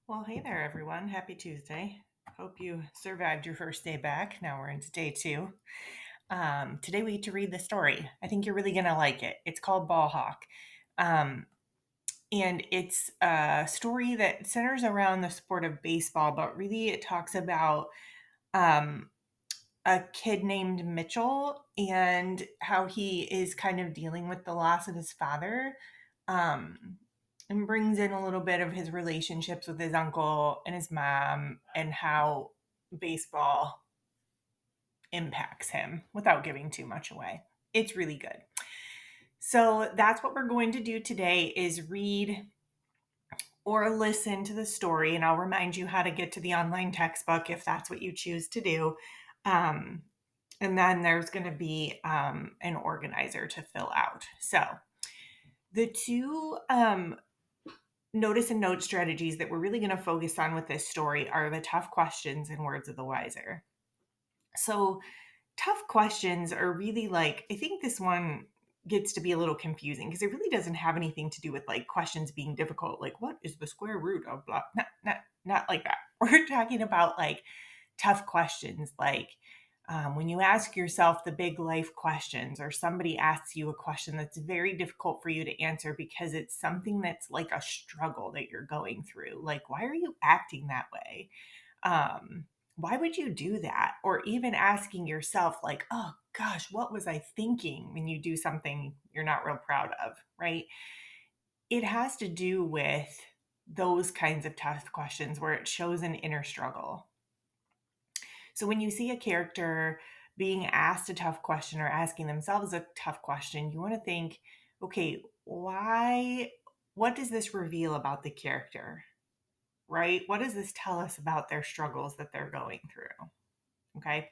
Well, hey there, everyone. Happy Tuesday. Hope you survived your first day back. Now we're into day two. Today we get to read the story. I think you're really going to like it. It's called Ball Hawk. Um, and it's a story that centers around the sport of baseball, but really it talks about um, a kid named Mitchell and how he is kind of dealing with the loss of his father. Um, and brings in a little bit of his relationships with his uncle and his mom and how baseball impacts him without giving too much away. It's really good. So that's what we're going to do today is read or listen to the story, and I'll remind you how to get to the online textbook if that's what you choose to do. Um, and then there's going to be an organizer to fill out. So the two notice and note strategies that we're really going to focus on with this story are the tough questions and words of the wiser. So, tough questions are really like, I think this one gets to be a little confusing because it really doesn't have anything to do with like questions being difficult, like what is the square root of blah, not like that. We're talking about like tough questions like when you ask yourself the big life questions, or somebody asks you a question that's very difficult for you to answer because it's something that's like a struggle that you're going through. Like, why are you acting that way? Um, why would you do that? Or even asking yourself, like, oh gosh, what was I thinking when you do something you're not real proud of, right? It has to do with those kinds of tough questions where it shows an inner struggle. So when you see a character being asked a tough question or asking themselves a tough question, you want to think, okay, why, what does this reveal about the character, right? What does this tell us about their struggles that they're going through? Okay.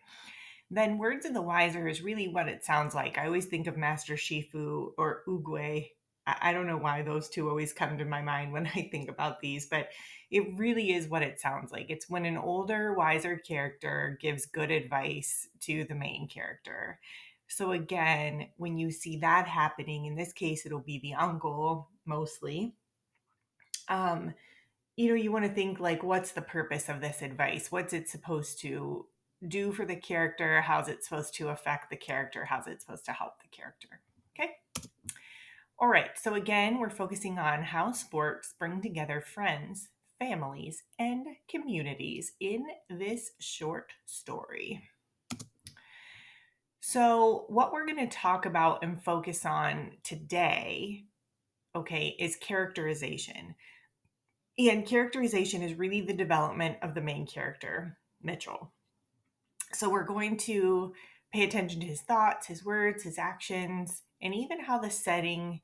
Then words of the wiser is really what it sounds like. I always think of Master Shifu or Oogway. I don't know why those two always come to my mind when I think about these, but it really is what it sounds like. It's when an older, wiser character gives good advice to the main character. So again, when you see that happening, in this case, it'll be the uncle mostly. Um, you want to think like, what's the purpose of this advice? What's it supposed to do for the character? How's it supposed to affect the character? How's it supposed to help the character? Okay. All right. So again, we're focusing on how sports bring together friends, families, and communities in this short story. So, what we're going to talk about and focus on today, okay, is characterization. And characterization is really the development of the main character, Mitchell. So we're going to pay attention to his thoughts, his words, his actions, and even how the setting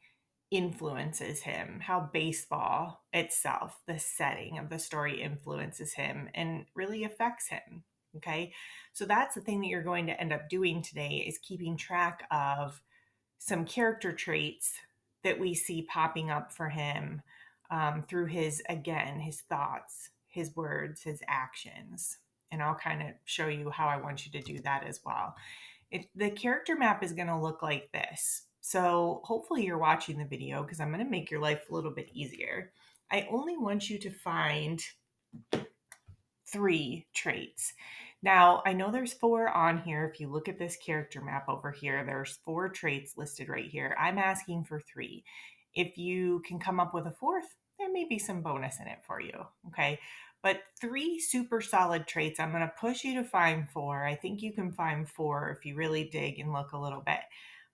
influences him, how baseball itself, the setting of the story influences him and really affects him. Okay. So that's the thing that you're going to end up doing today is keeping track of some character traits that we see popping up for him through his, again, his thoughts, his words, his actions. And I'll kind of show you how I want you to do that as well. The character map is going to look like this. So hopefully you're watching the video because I'm going to make your life a little bit easier. I only want you to find 3 traits. Now, I know there's 4 on here. If you look at this character map over here, there's 4 traits listed right here. I'm asking for 3. If you can come up with a 4th, there may be some bonus in it for you. Okay. But 3 super solid traits. I'm going to push you to find 4. I think you can find 4 if you really dig and look a little bit.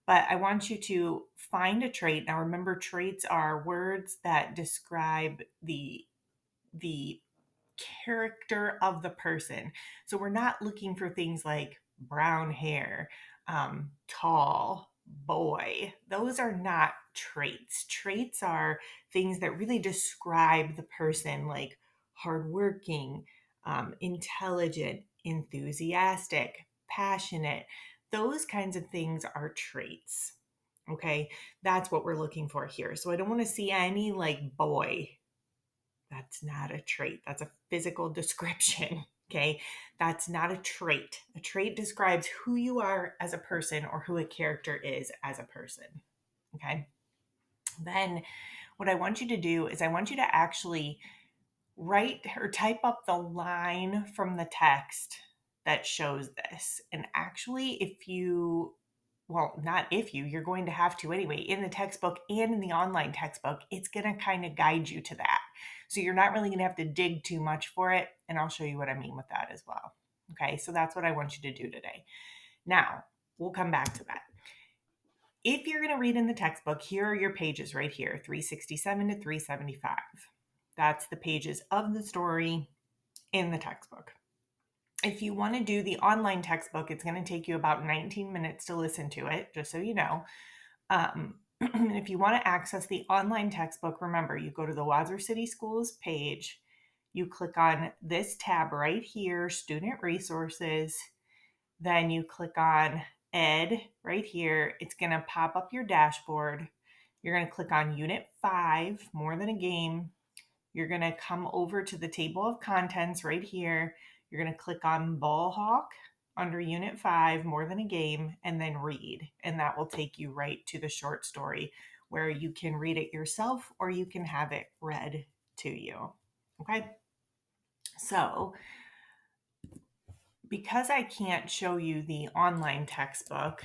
But I want you to find a trait. Now remember, traits are words that describe the character of the person. So we're not looking for things like brown hair, tall, boy. Those are not traits. Traits are things that really describe the person, like hardworking, intelligent, enthusiastic, passionate. Those kinds of things are traits. Okay, that's what we're looking for here. So I don't want to see any like boy. That's not a trait. That's a physical description. Okay. That's not a trait. A trait describes who you are as a person or who a character is as a person. Okay. Then what I want you to do is I want you to actually write or type up the line from the text that shows this. And actually, if you, well, not if you, you're going to have to anyway, in the textbook and in the online textbook, it's going to kind of guide you to that. So you're not really going to have to dig too much for it. And I'll show you what I mean with that as well. Okay, so that's what I want you to do today. Now, we'll come back to that. If you're going to read in the textbook, here are your pages right here, 367 to 375. That's the pages of the story in the textbook. If you want to do the online textbook, it's going to take you about 19 minutes to listen to it, just so you know. If you want to access the online textbook, remember, you go to the Wazoo City Schools page, you click on this tab right here, Student Resources, then you click on Ed right here. It's going to pop up your dashboard. You're going to click on Unit 5, More Than a Game. You're going to come over to the table of contents right here. You're going to click on Ball Hawk under Unit 5, More Than a Game, and then read. And that will take you right to the short story where you can read it yourself or you can have it read to you. Okay? So, because I can't show you the online textbook,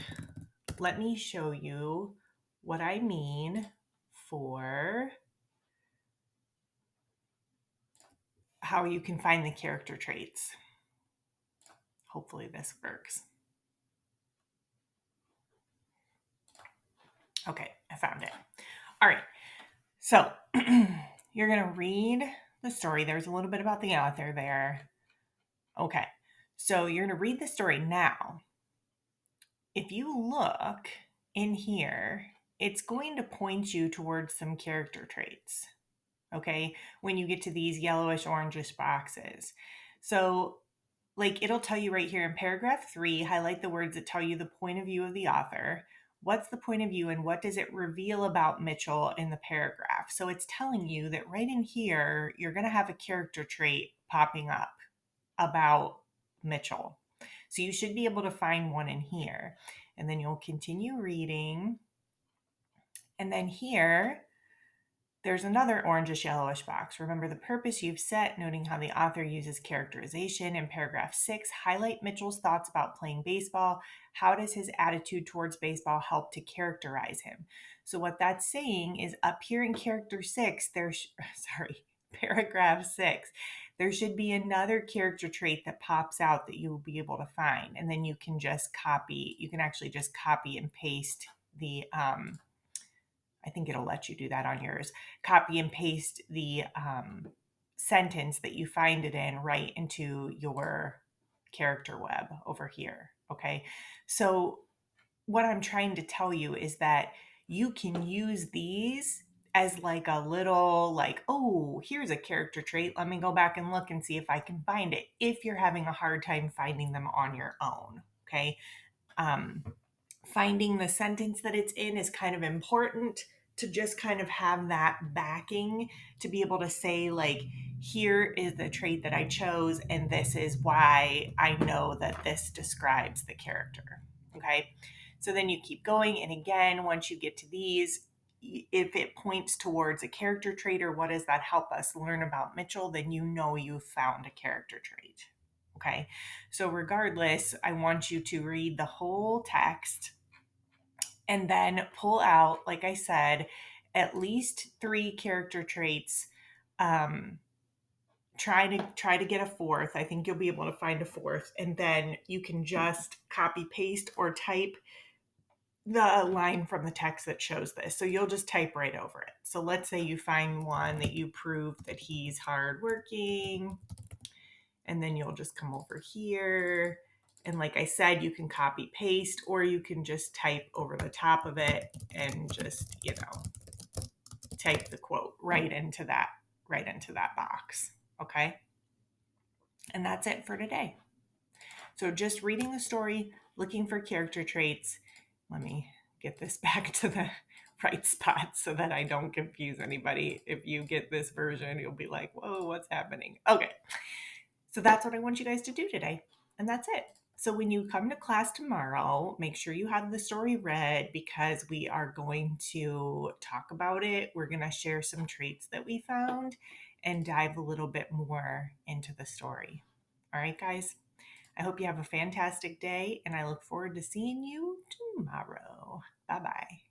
let me show you what I mean for how you can find the character traits. Hopefully this works. Okay, I found it. All right, so you're going to read the story. There's a little bit about the author there. Okay, so you're going to read the story now. If you look in here, it's going to point you towards some character traits. Okay, when you get to these yellowish orangish boxes. So like it'll tell you right here in paragraph 3, highlight the words that tell you the point of view of the author. What's the point of view and what does it reveal about Mitchell in the paragraph? So it's telling you that right in here, you're going to have a character trait popping up about Mitchell. So you should be able to find one in here. And then you'll continue reading. And then here, there's another orangish yellowish box. Remember the purpose you've set, noting how the author uses characterization. In paragraph 6, highlight Mitchell's thoughts about playing baseball. How does his attitude towards baseball help to characterize him? So what that's saying is up here in character 6, paragraph 6, there should be another character trait that pops out that you will be able to find. And then you can just copy, you can actually just copy and paste the, I think it'll let you do that on yours. Copy and paste the sentence that you find it in right into your character web over here. Okay. So, what I'm trying to tell you is that you can use these as like a little, like, oh, here's a character trait. Let me go back and look and see if I can find it if you're having a hard time finding them on your own. Okay. Um, Finding the sentence that it's in is kind of important to just kind of have that backing to be able to say, like, here is the trait that I chose, and this is why I know that this describes the character. Okay. So then you keep going. And again, once you get to these, if it points towards a character trait or what does that help us learn about Mitchell, then you know you've found a character trait. Okay. So, regardless, I want you to read the whole text and then pull out, like I said, at least 3 character traits. Try to get a fourth. I think you'll be able to find a fourth, and then you can just copy paste or type the line from the text that shows this. So you'll just type right over it. So let's say you find one that you prove that he's hardworking, and then you'll just come over here. And like I said, you can copy paste or you can just type over the top of it and just, type the quote right into that box. Okay? And that's it for today. So just reading the story, looking for character traits. Let me get this back to the right spot so that I don't confuse anybody. If you get this version, you'll be like, whoa, what's happening? Okay. So that's what I want you guys to do today. And that's it. So when you come to class tomorrow, make sure you have the story read because we are going to talk about it. We're going to share some traits that we found. and dive a little bit more into the story. All right, guys, I hope you have a fantastic day, and I look forward to seeing you tomorrow. Bye bye.